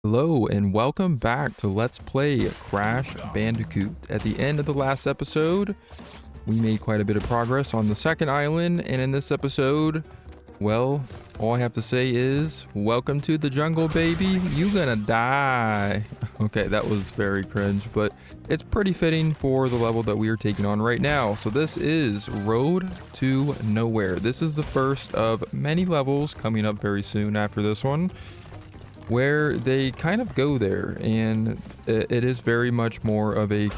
Hello and welcome back to Let's Play Crash Bandicoot. At the end of the last episode, we made quite a bit of progress on the second island, and in this episode, well, all I have to say is, welcome to the jungle, baby. You gonna die. Okay, that was very cringe, but it's pretty fitting for the level that we are taking on right now. So this is Road to Nowhere. This is the first of many levels coming up very soon after this one, where they kind of go there, and it is very much more of a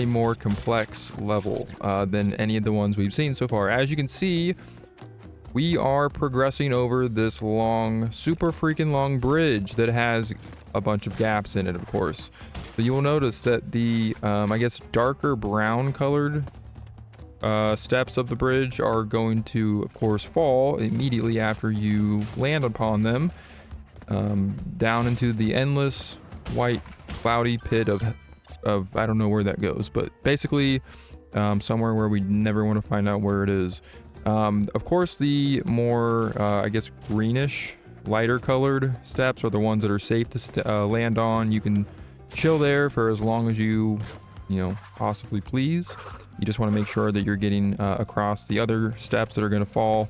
more complex level than any of the ones we've seen so far. As you can see, we are progressing over this long, super freaking long bridge that has a bunch of gaps in it, of course. So you will notice that the I guess darker brown colored steps of the bridge are going to, of course, fall immediately after you land upon them. Down into the endless white cloudy pit of I don't know where that goes, but basically somewhere where we never want to find out where it is. Of course, the more I guess greenish, lighter colored steps are the ones that are safe to land on. You can chill there for as long as you possibly please. You just want to make sure that you're getting across the other steps that are going to fall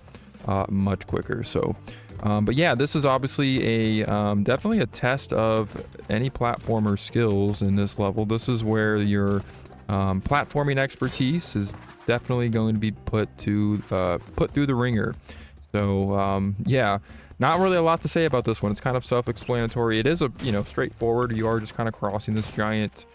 much quicker. So but yeah, this is obviously a definitely a test of any platformer skills in this level. This is where your platforming expertise is definitely going to be put through the ringer. So yeah, not really a lot to say about this one. It's kind of self-explanatory. It is a straightforward. You are just kind of crossing this giant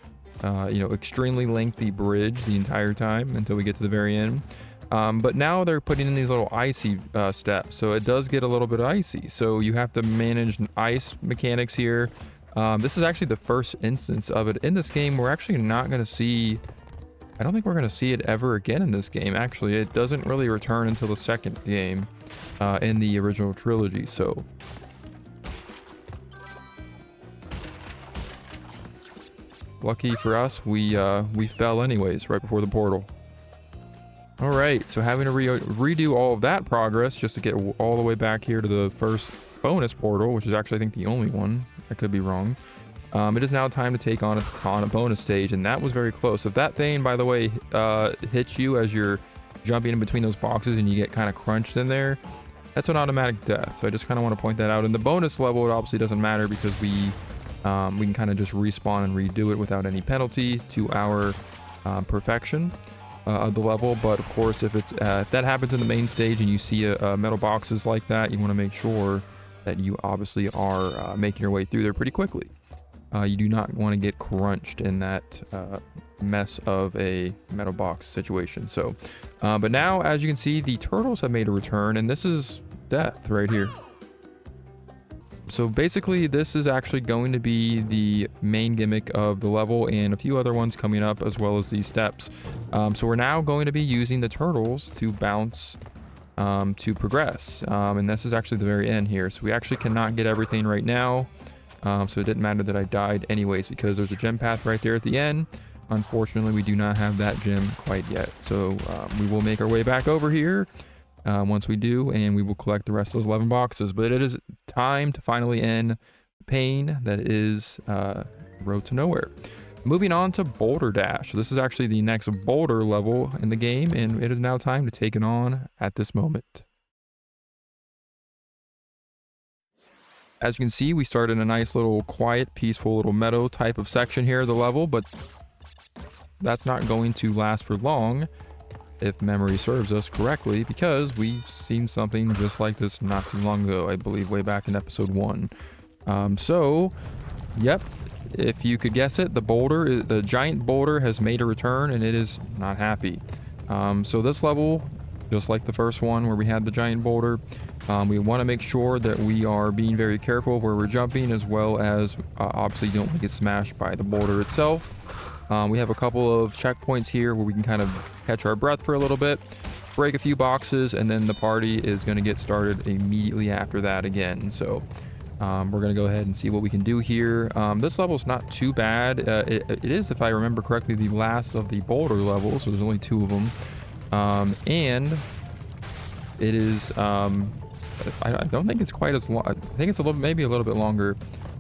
extremely lengthy bridge the entire time until we get to the very end. But now they're putting in these little icy steps, so it does get a little bit icy. So you have to manage ice mechanics here. This is actually the first instance of it in this game. We're actually not going to see... I don't think we're going to see it ever again in this game. Actually, it doesn't really return until the second game in the original trilogy. So lucky for us, we fell anyways right before the portal. All right, so having to redo all of that progress just to get all the way back here to the first bonus portal, which is actually, I think, the only one. I could be wrong. It is now time to take on a bonus stage, and that was very close. If that thing, by the way, hits you as you're jumping in between those boxes and you get kind of crunched in there, that's an automatic death. So I just kind of want to point that out. In the bonus level, it obviously doesn't matter because we can kind of just respawn and redo it without any penalty to our perfection of the level. But of course, if that happens in the main stage and you see metal boxes like that, you want to make sure that you obviously are making your way through there pretty quickly. You do not want to get crunched in that mess of a metal box situation. So but now, as you can see, the turtles have made a return, and this is death right here. So basically, this is actually going to be the main gimmick of the level, and a few other ones coming up, as well as these steps. So we're now going to be using the turtles to bounce to progress. And this is actually the very end here. So we actually cannot get everything right now. So it didn't matter that I died anyways, because there's a gem path right there at the end. Unfortunately, we do not have that gem quite yet. So we will make our way back over here once we do, and we will collect the rest of those 11 boxes. But it is time to finally end pain that is Road to Nowhere. Moving on to Boulder Dash. So this is actually the next boulder level in the game, and it is now time to take it on at this moment. As you can see, we start in a nice little quiet, peaceful little meadow type of section here of the level, but that's not going to last for long, if memory serves us correctly, because we've seen something just like this not too long ago, I believe way back in episode 1. So, yep, if you could guess it, the giant boulder has made a return, and it is not happy. So this level, just like the first one where we had the giant boulder, we want to make sure that we are being very careful where we're jumping, as well as obviously don't get smashed by the boulder itself. We have a couple of checkpoints here where we can kind of catch our breath for a little bit, break a few boxes, and then the party is going to get started immediately after that again. So we're going to go ahead and see what we can do here. This level is not too bad. It is, if I remember correctly, the last of the boulder levels, so there's only 2 of them. And it is I don't think it's quite as long. I think it's maybe a little bit longer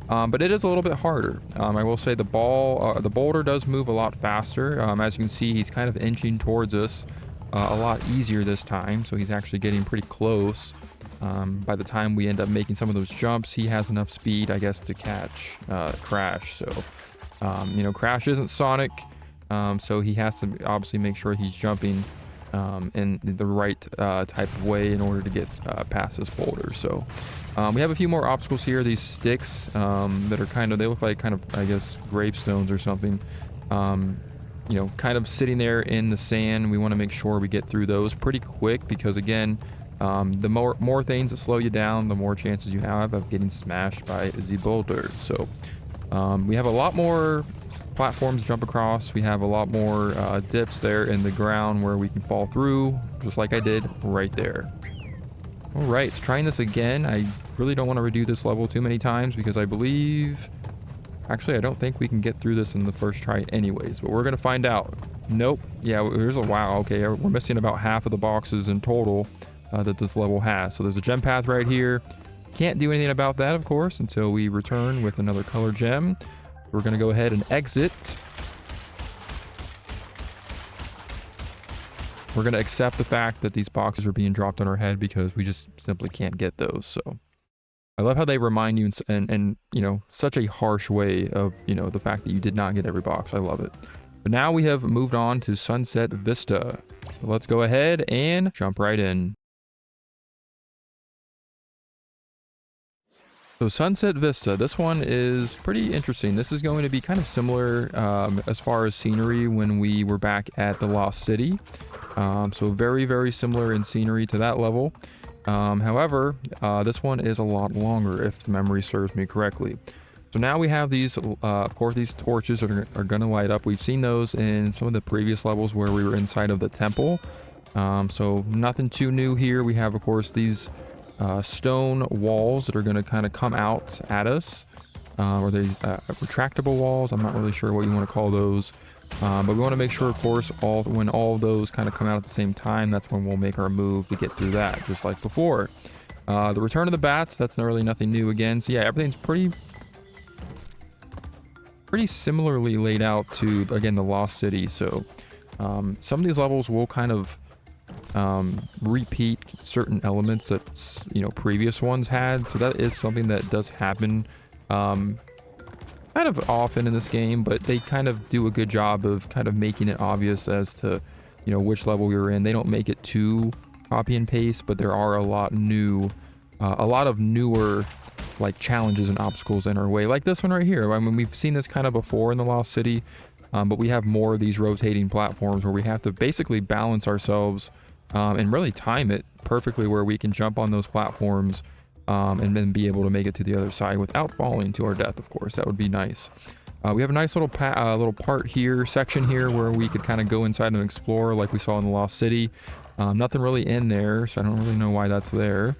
But it is a little bit harder. I will say the boulder does move a lot faster. As you can see, he's kind of inching towards us a lot easier this time. So he's actually getting pretty close. By the time we end up making some of those jumps, he has enough speed, I guess, to catch Crash. So, you know, Crash isn't Sonic. So he has to obviously make sure he's jumping in the right type of way in order to get past this boulder. So we have a few more obstacles here. These sticks that are kind of, they look like kind of, I guess, gravestones or something. You know, kind of sitting there in the sand. We want to make sure we get through those pretty quick because, again, the more things that slow you down, the more chances you have of getting smashed by the boulder. So we have a lot more platforms to jump across. We have a lot more dips there in the ground where we can fall through, just like I did right there. All right, so trying this again. I really don't want to redo this level too many times because I believe, actually, I don't think we can get through this in the first try anyways, but we're going to find out. Nope. Yeah, there's a, wow, okay, we're missing about half of the boxes in total that this level has. So there's a gem path right here. Can't do anything about that, of course, until we return with another color gem. We're going to go ahead and exit. We're going to accept the fact that these boxes are being dropped on our head because we just simply can't get those. So I love how they remind you and you know, such a harsh way of, you know, the fact that you did not get every box. I love it. But now we have moved on to Sunset Vista. So let's go ahead and jump right in. So Sunset Vista, this one is pretty interesting. This is going to be kind of similar as far as scenery when we were back at the Lost City. So very, very similar in scenery to that level. However, this one is a lot longer if memory serves me correctly. So now we have these, of course, these torches are going to light up. We've seen those in some of the previous levels where we were inside of the temple. So nothing too new here. We have, of course, these stone walls that are going to kind of come out at us, or they retractable walls. I'm not really sure what you want to call those, but we want to make sure, of course, when all of those kind of come out at the same time, that's when we'll make our move to get through that, just like before. The return of the bats, that's really nothing new again. So yeah, everything's pretty similarly laid out to, again, the Lost City. So some of these levels will kind of repeat certain elements that, you know, previous ones had. So that is something that does happen kind of often in this game, but they kind of do a good job of kind of making it obvious as to, you know, which level you're in. They don't make it too copy and paste, but there are a lot of newer like challenges and obstacles in our way, like this one right here. I mean, we've seen this kind of before in the Lost City, but we have more of these rotating platforms where we have to basically balance ourselves and really time it perfectly where we can jump on those platforms and then be able to make it to the other side without falling to our death. Of course, that would be nice. We have a nice little part here, section here, where we could kind of go inside and explore like we saw in the Lost City. Nothing really in there, so I don't really know why that's there.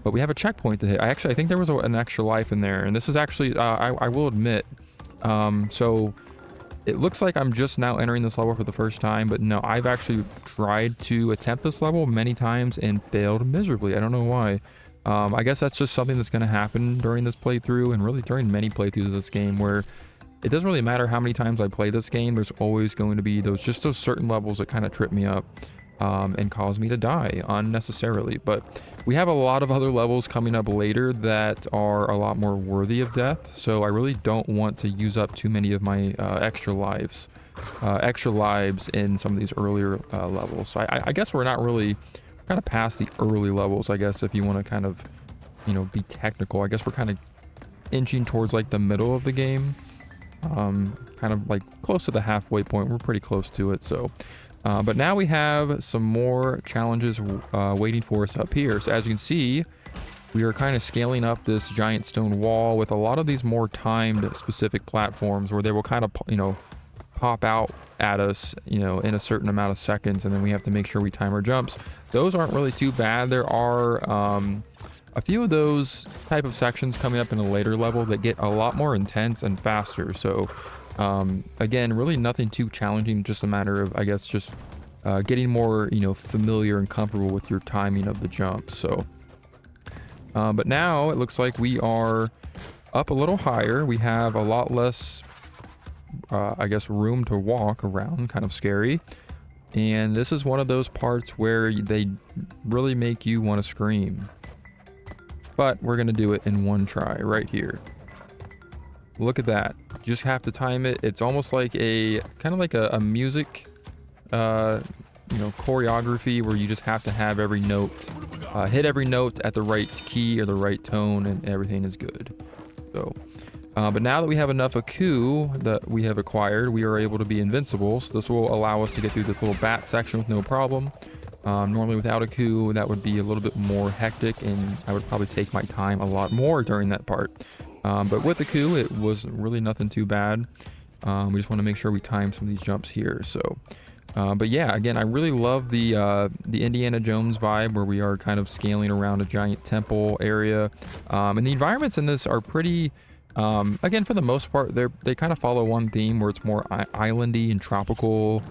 But we have a checkpoint to hit. I think there was an extra life in there, and this is actually, I will admit, so it looks like I'm just now entering this level for the first time, but no, I've actually tried to attempt this level many times and failed miserably. I don't know why. I guess that's just something that's going to happen during this playthrough, and really during many playthroughs of this game, where it doesn't really matter how many times I play this game, there's always going to be those certain levels that kind of trip me up and cause me to die unnecessarily. But we have a lot of other levels coming up later that are a lot more worthy of death, so I really don't want to use up too many of my extra lives in some of these earlier levels. So I guess we're not really kind of past the early levels, I guess, if you want to kind of, you know, be technical. I guess we're kind of inching towards like the middle of the game, kind of like close to the halfway point. We're pretty close to it. So but now we have some more challenges waiting for us up here. So as you can see, we are kind of scaling up this giant stone wall with a lot of these more timed specific platforms where they will kind of, you know, pop out at us, you know, in a certain amount of seconds, and then we have to make sure we time our jumps. Those aren't really too bad. There are a few of those type of sections coming up in a later level that get a lot more intense and faster. So again, really nothing too challenging, just a matter of, I guess, just getting more, you know, familiar and comfortable with your timing of the jump. So but now it looks like we are up a little higher. We have a lot less, I guess, room to walk around, kind of scary. And this is one of those parts where they really make you want to scream. But we're going to do it in one try right here. Look at that. You just have to time it. It's almost like kind of like a music, choreography where you just have to have every note, hit every note at the right key or the right tone, and everything is good. So, but now that we have enough Aku that we have acquired, we are able to be invincible. So this will allow us to get through this little bat section with no problem. Normally without Aku, that would be a little bit more hectic, and I would probably take my time a lot more during that part. But with Aku, it was really nothing too bad. We just want to make sure we time some of these jumps here. So, but yeah, again, I really love the Indiana Jones vibe where we are kind of scaling around a giant temple area. And the environments in this are pretty, again, for the most part, they kind of follow one theme where it's more islandy and tropical,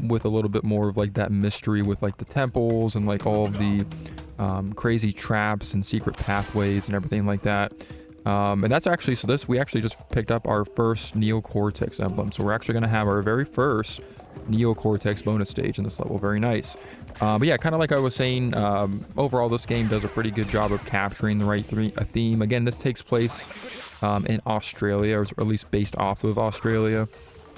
with a little bit more of like that mystery with like the temples and like all of the crazy traps and secret pathways and everything like that. And that's actually, we actually just picked up our first Neocortex emblem. So we're actually going to have our very first Neocortex bonus stage in this level. Very nice. But yeah, kind of like I was saying, overall this game does a pretty good job of capturing the right theme. Again, this takes place in Australia, or at least based off of Australia,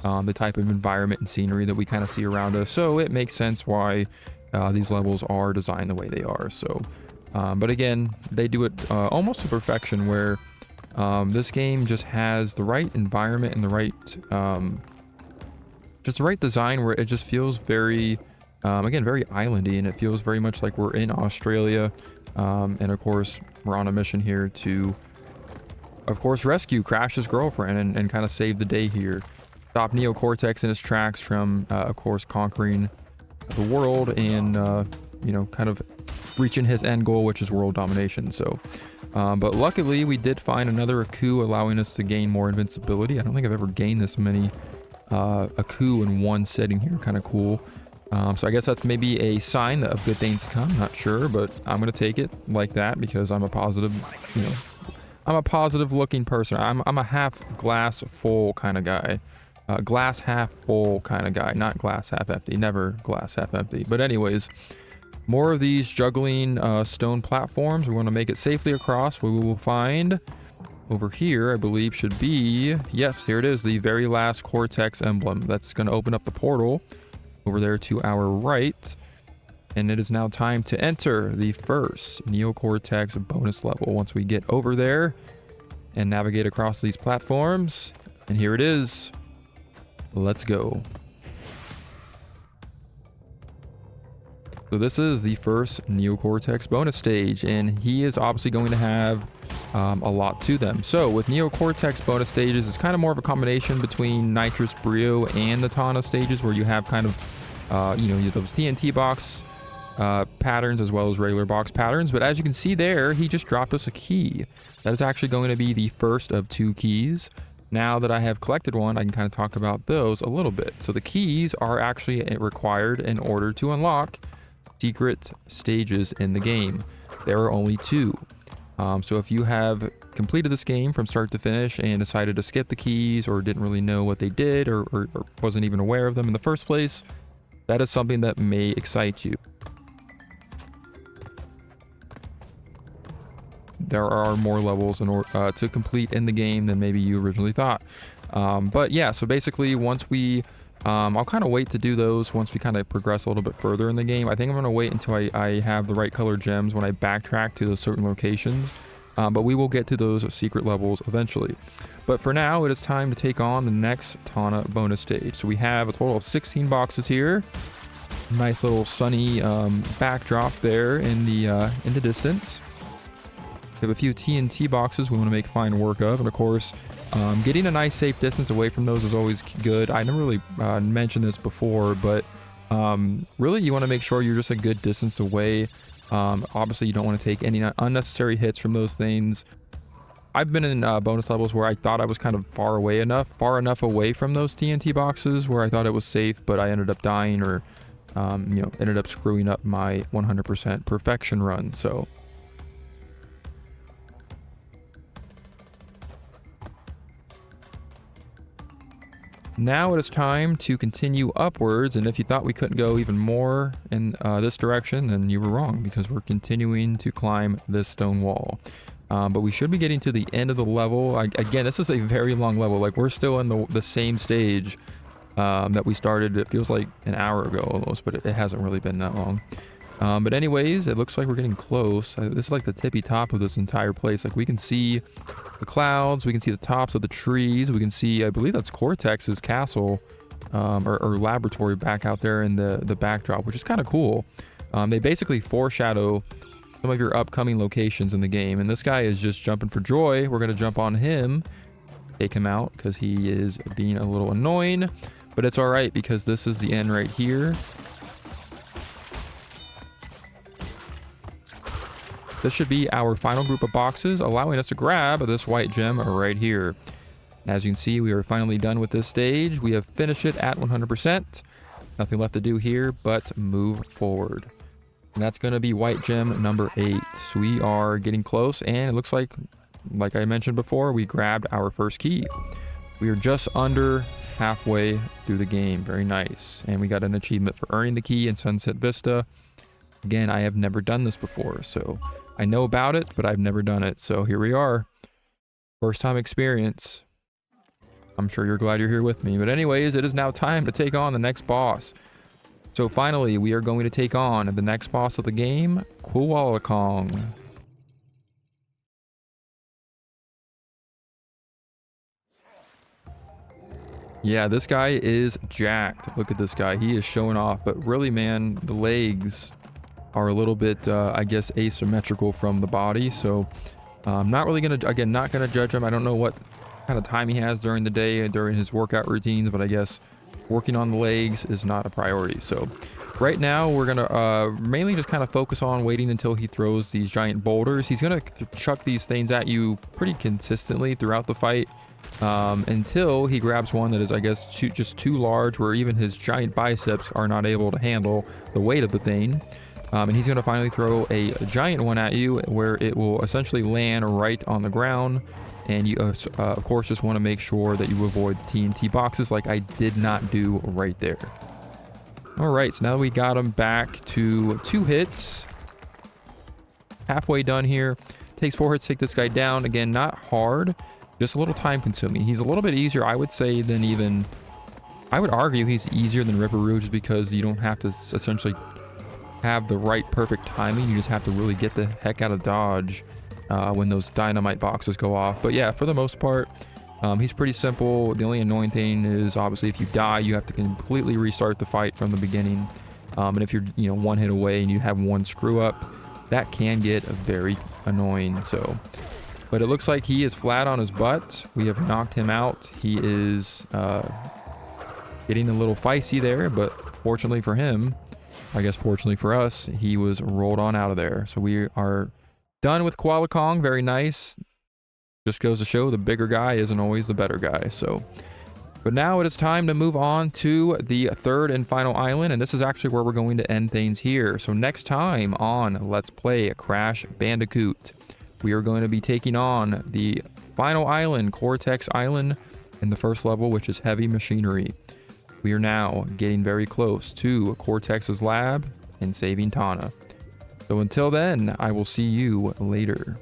the type of environment and scenery that we kind of see around us. So it makes sense why these levels are designed the way they are. So, but again, they do it almost to perfection, where this game just has the right environment and the right just the right design, where it just feels very, again, very islandy, and it feels very much like we're in Australia. And of course, we're on a mission here to, of course, rescue Crash's girlfriend and kind of save the day here. Stop Neocortex in his tracks from, of course, conquering the world and, kind of reaching his end goal, which is world domination. So, but luckily, we did find another Aku, allowing us to gain more invincibility. I don't think I've ever gained this many Aku in one setting here. Kind of cool. So I guess that's maybe a sign that of good things to come. Not sure, but I'm gonna take it like that because I'm a positive, I'm a positive looking person. I'm a half glass full kind of guy. Glass half full kind of guy, not glass half empty. Never glass half empty. But anyways, more of these juggling stone platforms. We want to make it safely across. We will find over here, I believe, should be, yes, here it is, the very last Cortex emblem. That's going to open up the portal over there to our right. And it is now time to enter the first Neocortex bonus level once we get over there and navigate across these platforms. And here it is. Let's go. So this is the first Neocortex bonus stage, and he is obviously going to have a lot to them. So with Neocortex bonus stages, it's kind of more of a combination between Nitrous Brio and the Tana stages, where you have kind of, you have those TNT box patterns as well as regular box patterns. But as you can see there, he just dropped us a key. That is actually going to be the first of 2 keys. Now that I have collected one, I can kind of talk about those a little bit. So the keys are actually required in order to unlock secret stages in the game. There are only 2. So if you have completed this game from start to finish and decided to skip the keys, or didn't really know what they did, or wasn't even aware of them in the first place, that is something that may excite you. There are more levels in order to complete in the game than maybe you originally thought. But yeah, so basically once we I'll kind of wait to do those once we kind of progress a little bit further in the game. I think I'm going to wait until I have the right color gems when I backtrack to those certain locations. But we will get to those secret levels eventually. But for now, it is time to take on the next Tana bonus stage. So we have a total of 16 boxes here. Nice little sunny backdrop there in the distance. We have a few TNT boxes we want to make fine work of, and of course, getting a nice safe distance away from those is always good. I never really mentioned this before, but really you want to make sure you're just a good distance away. Obviously, you don't want to take any unnecessary hits from those things. I've been in bonus levels where I thought I was kind of far enough away from those TNT boxes where I thought it was safe, but I ended up dying or, ended up screwing up my 100% perfection run. So Now it is time to continue upwards, and if you thought we couldn't go even more in this direction, then you were wrong, because we're continuing to climb this stone wall. But we should be getting to the end of the level. Again, this is a very long level. Like, we're still in the same stage that we started. It feels like an hour ago almost, but it hasn't really been that long. But anyways, it looks like we're getting close. This is like the tippy top of this entire place. Like, we can see the clouds, we can see the tops of the trees, we can see, I believe that's Cortex's castle, or laboratory back out there in the backdrop, which is kind of cool. They basically foreshadow some of your upcoming locations in the game, and this guy is just jumping for joy. We're gonna jump on him, take him out, because he is being a little annoying, but it's all right, because this is the end right here. This should be our final group of boxes, allowing us to grab this white gem right here. As you can see, we are finally done with this stage. We have finished it at 100%. Nothing left to do here but move forward. And that's going to be white gem number 8. So we are getting close, and it looks like I mentioned before, we grabbed our first key. We are just under halfway through the game. Very nice. And we got an achievement for earning the key in Sunset Vista. Again, I have never done this before, so I know about it, but I've never done it. So here we are. First time experience. I'm sure you're glad you're here with me. But anyways, it is now time to take on the next boss. So finally, we are going to take on the next boss of the game, Koala Kong. Yeah, this guy is jacked. Look at this guy. He is showing off. But really, man, the legs are a little bit, I guess, asymmetrical from the body. So I'm not really going to, again, not going to judge him. I don't know what kind of time he has during the day and during his workout routines, but I guess working on the legs is not a priority. So right now we're going to mainly just kind of focus on waiting until he throws these giant boulders. He's going to chuck these things at you pretty consistently throughout the fight until he grabs one that is, I guess, just too large, where even his giant biceps are not able to handle the weight of the thing. And he's going to finally throw a giant one at you, where it will essentially land right on the ground. And you, of course, just want to make sure that you avoid the TNT boxes, like I did not do right there. All right, so now we got him back to 2 hits. Halfway done here. Takes 4 hits to take this guy down. Again, not hard, just a little time consuming. He's a little bit easier, I would say, than even... I would argue he's easier than Ripper Rouge, because you don't have to essentially have the right perfect timing. You just have to really get the heck out of dodge when those dynamite boxes go off. But yeah, for the most part, he's pretty simple. The only annoying thing is, obviously, if you die, you have to completely restart the fight from the beginning. And if you're, you know, 1 hit away and you have 1 screw up, that can get very annoying. So, but it looks like he is flat on his butt. We have knocked him out. He is getting a little feisty there, but fortunately for him, I guess fortunately for us, he was rolled on out of there. So we are done with Koala Kong. Very nice. Just goes to show the bigger guy isn't always the better guy. So, but now it is time to move on to the 3rd and final island, and this is actually where we're going to end things here. So next time on Let's Play Crash Bandicoot, we are going to be taking on the final island, Cortex Island, in the first level, which is Heavy Machinery. We are now getting very close to Cortex's lab and saving Tana. So until then, I will see you later.